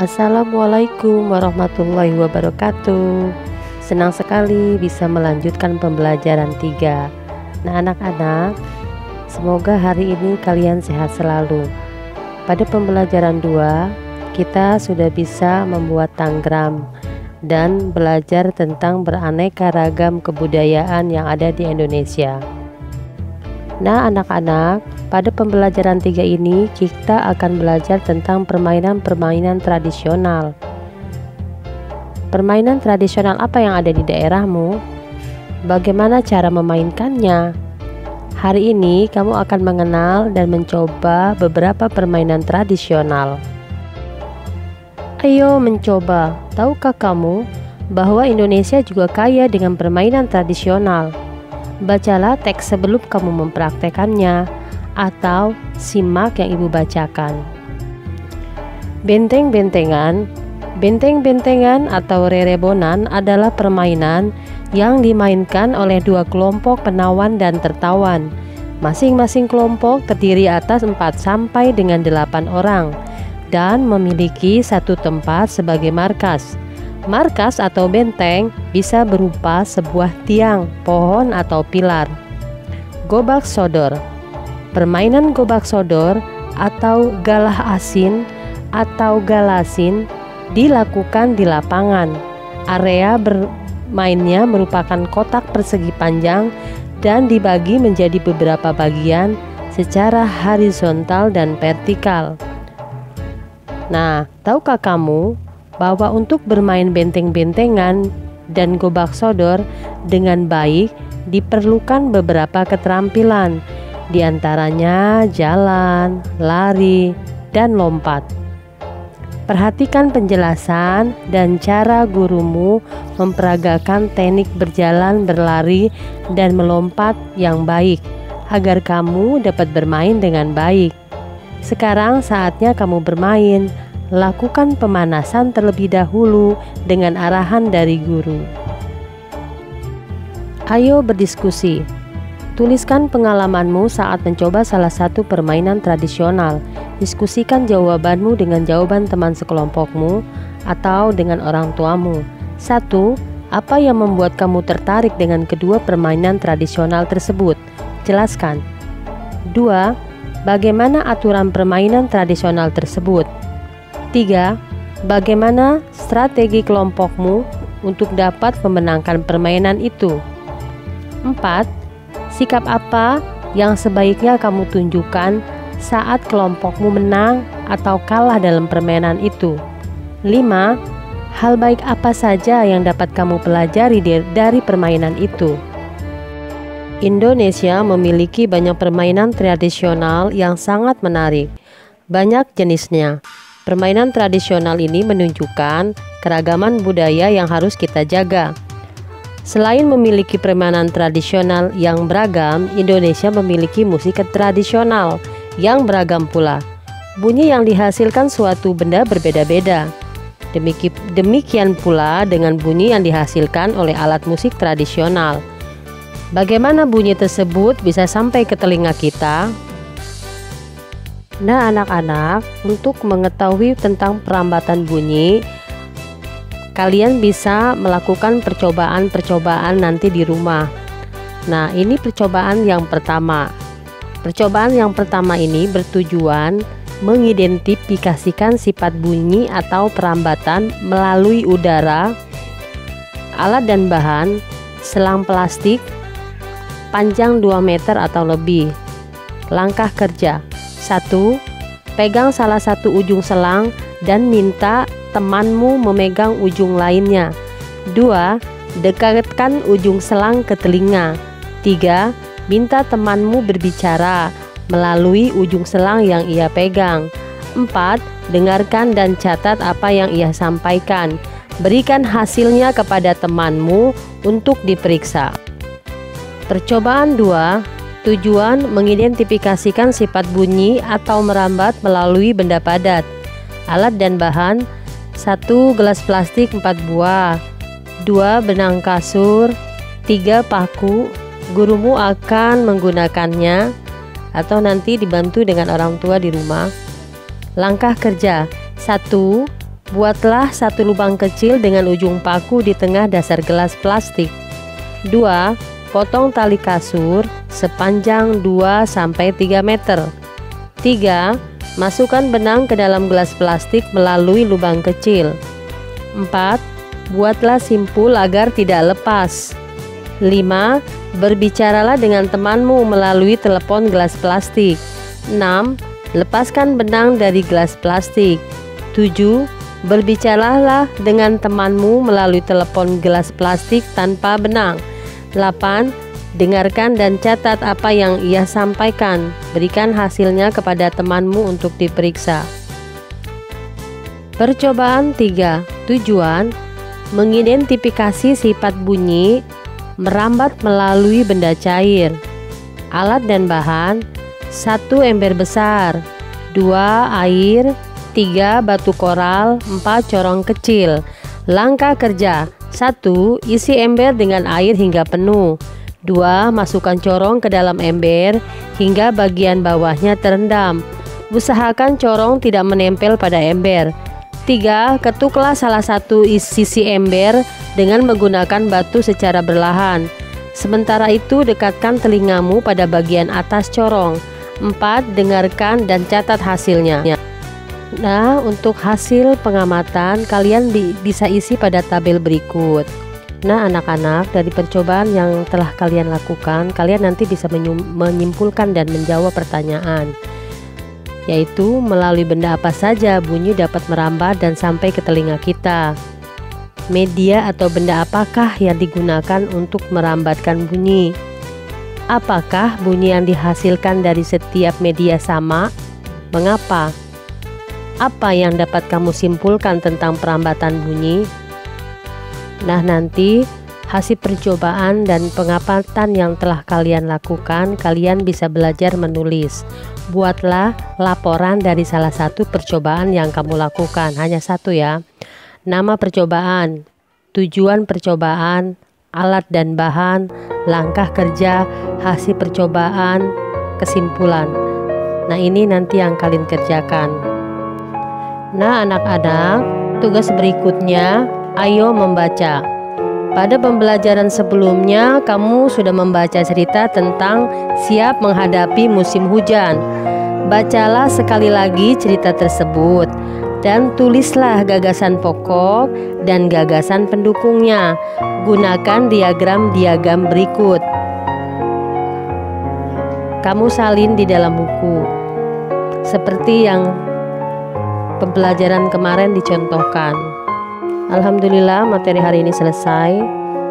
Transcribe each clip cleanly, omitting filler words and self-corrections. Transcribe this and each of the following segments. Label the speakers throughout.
Speaker 1: Assalamualaikum warahmatullahi wabarakatuh. Senang sekali bisa melanjutkan pembelajaran 3. Nah anak-anak, semoga hari ini kalian sehat selalu. Pada pembelajaran 2, kita sudah bisa membuat tanggram dan belajar tentang beraneka ragam kebudayaan yang ada di Indonesia. Nah anak-anak, pada pembelajaran 3 ini kita akan belajar tentang permainan-permainan tradisional. Permainan tradisional apa yang ada di daerahmu? Bagaimana cara memainkannya? Hari ini kamu akan mengenal dan mencoba beberapa permainan tradisional. Ayo mencoba. Tahukah kamu bahwa Indonesia juga kaya dengan permainan tradisional? Bacalah teks sebelum kamu mempraktekannya, atau simak yang ibu bacakan. Benteng-bentengan. Benteng-bentengan atau rerebonan adalah permainan yang dimainkan oleh dua kelompok penawan dan tertawan. Masing-masing kelompok terdiri atas 4 sampai dengan 8 orang dan memiliki satu tempat sebagai markas. Markas atau benteng bisa berupa sebuah tiang, pohon, atau pilar. Gobak sodor. Permainan gobak sodor atau galah asin atau galasin dilakukan di lapangan. Area bermainnya merupakan kotak persegi panjang dan dibagi menjadi beberapa bagian secara horizontal dan vertikal. Nah, tahukah kamu bahwa untuk bermain benteng-bentengan dan gobak sodor dengan baik diperlukan beberapa keterampilan, diantaranya jalan, lari, dan lompat. Perhatikan penjelasan dan cara gurumu memperagakan teknik berjalan, berlari, dan melompat yang baik agar kamu dapat bermain dengan baik. Sekarang saatnya kamu bermain. Lakukan pemanasan terlebih dahulu dengan arahan dari guru. Ayo berdiskusi. Tuliskan pengalamanmu saat mencoba salah satu permainan tradisional. Diskusikan jawabanmu dengan jawaban teman sekelompokmu atau dengan orang tuamu. 1. Apa yang membuat kamu tertarik dengan kedua permainan tradisional tersebut? Jelaskan. 2. Bagaimana aturan permainan tradisional tersebut? 3. Bagaimana strategi kelompokmu untuk dapat memenangkan permainan itu? 4. Sikap apa yang sebaiknya kamu tunjukkan saat kelompokmu menang atau kalah dalam permainan itu? 5. Hal baik apa saja yang dapat kamu pelajari dari permainan itu? Indonesia memiliki banyak permainan tradisional yang sangat menarik. Banyak jenisnya. Permainan tradisional ini menunjukkan keragaman budaya yang harus kita jaga. Selain memiliki permainan tradisional yang beragam, Indonesia memiliki musik tradisional yang beragam pula. Bunyi yang dihasilkan suatu benda berbeda-beda. Demikian pula dengan bunyi yang dihasilkan oleh alat musik tradisional. Bagaimana bunyi tersebut bisa sampai ke telinga kita? Nah anak-anak, untuk mengetahui tentang perambatan bunyi, kalian bisa melakukan percobaan-percobaan nanti di rumah. Nah ini percobaan yang pertama. Percobaan yang pertama ini bertujuan mengidentifikasikan sifat bunyi atau perambatan melalui udara, alat dan bahan, selang plastik, panjang 2 meter atau lebih. Langkah kerja. 1. Pegang salah satu ujung selang dan minta temanmu memegang ujung lainnya. 2. Dekatkan ujung selang ke telinga. 3. Minta temanmu berbicara melalui ujung selang yang ia pegang. 4. Dengarkan dan catat apa yang ia sampaikan. Berikan hasilnya kepada temanmu untuk diperiksa. Percobaan 2. Tujuan mengidentifikasikan sifat bunyi atau merambat melalui benda padat. Alat dan bahan: 1. Gelas plastik 4 buah, 2. Benang kasur, 3. Paku. Gurumu akan menggunakannya atau nanti dibantu dengan orang tua di rumah. Langkah kerja: 1. Buatlah satu lubang kecil dengan ujung paku di tengah dasar gelas plastik. 2. Potong tali kasur sepanjang 2-3 meter. 3. Masukkan benang ke dalam gelas plastik melalui lubang kecil. 4. Buatlah simpul agar tidak lepas. 5. Berbicaralah dengan temanmu melalui telepon gelas plastik. 6. Lepaskan benang dari gelas plastik. 7. Berbicaralah dengan temanmu melalui telepon gelas plastik tanpa benang. 8. Dengarkan dan catat apa yang ia sampaikan. Berikan hasilnya kepada temanmu untuk diperiksa. Percobaan 3. Tujuan: mengidentifikasi sifat bunyi merambat melalui benda cair. Alat dan bahan: 1 ember besar, 2 air, 3 batu koral, 4 corong kecil. Langkah kerja: 1. Isi ember dengan air hingga penuh. 2. Masukkan corong ke dalam ember hingga bagian bawahnya terendam. Usahakan corong tidak menempel pada ember. 3. Ketuklah salah satu sisi ember dengan menggunakan batu secara berlahan. Sementara itu dekatkan telingamu pada bagian atas corong. 4. Dengarkan dan catat hasilnya. Nah, untuk hasil pengamatan kalian bisa isi pada tabel berikut. Nah, anak-anak, dari percobaan yang telah kalian lakukan, kalian nanti bisa menyimpulkan dan menjawab pertanyaan, yaitu melalui benda apa saja bunyi dapat merambat dan sampai ke telinga kita. Media atau benda apakah yang digunakan untuk merambatkan bunyi? Apakah bunyi yang dihasilkan dari setiap media sama? Mengapa? Apa yang dapat kamu simpulkan tentang perambatan bunyi? Nah, nanti hasil percobaan dan pengamatan yang telah kalian lakukan, kalian bisa belajar menulis. Buatlah laporan dari salah satu percobaan yang kamu lakukan, hanya satu ya. Nama percobaan, tujuan percobaan, alat dan bahan, langkah kerja, hasil percobaan, kesimpulan. Nah, ini nanti yang kalian kerjakan. Nah, anak-anak, tugas berikutnya, ayo membaca. Pada pembelajaran sebelumnya, kamu sudah membaca cerita tentang siap menghadapi musim hujan. Bacalah sekali lagi cerita tersebut dan tulislah gagasan pokok dan gagasan pendukungnya. Gunakan diagram-diagram berikut. Kamu salin di dalam buku, seperti yang pembelajaran kemarin dicontohkan. Alhamdulillah, materi hari ini selesai.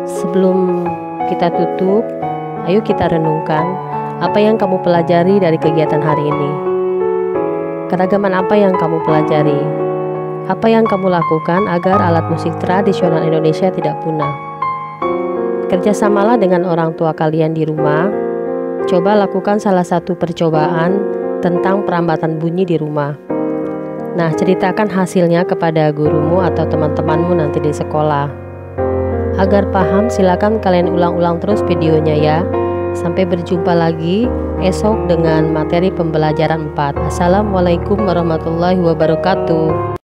Speaker 1: Sebelum kita tutup, ayo kita renungkan apa yang kamu pelajari dari kegiatan hari ini. Keragaman apa yang kamu pelajari? Apa yang kamu lakukan agar alat musik tradisional Indonesia tidak punah? Kerjasamalah dengan orang tua kalian di rumah. Coba lakukan salah satu percobaan tentang perambatan bunyi di rumah. Nah, ceritakan hasilnya kepada gurumu atau teman-temanmu nanti di sekolah. Agar paham, silakan kalian ulang-ulang terus videonya ya. Sampai berjumpa lagi esok dengan materi pembelajaran 4. Assalamualaikum warahmatullahi wabarakatuh.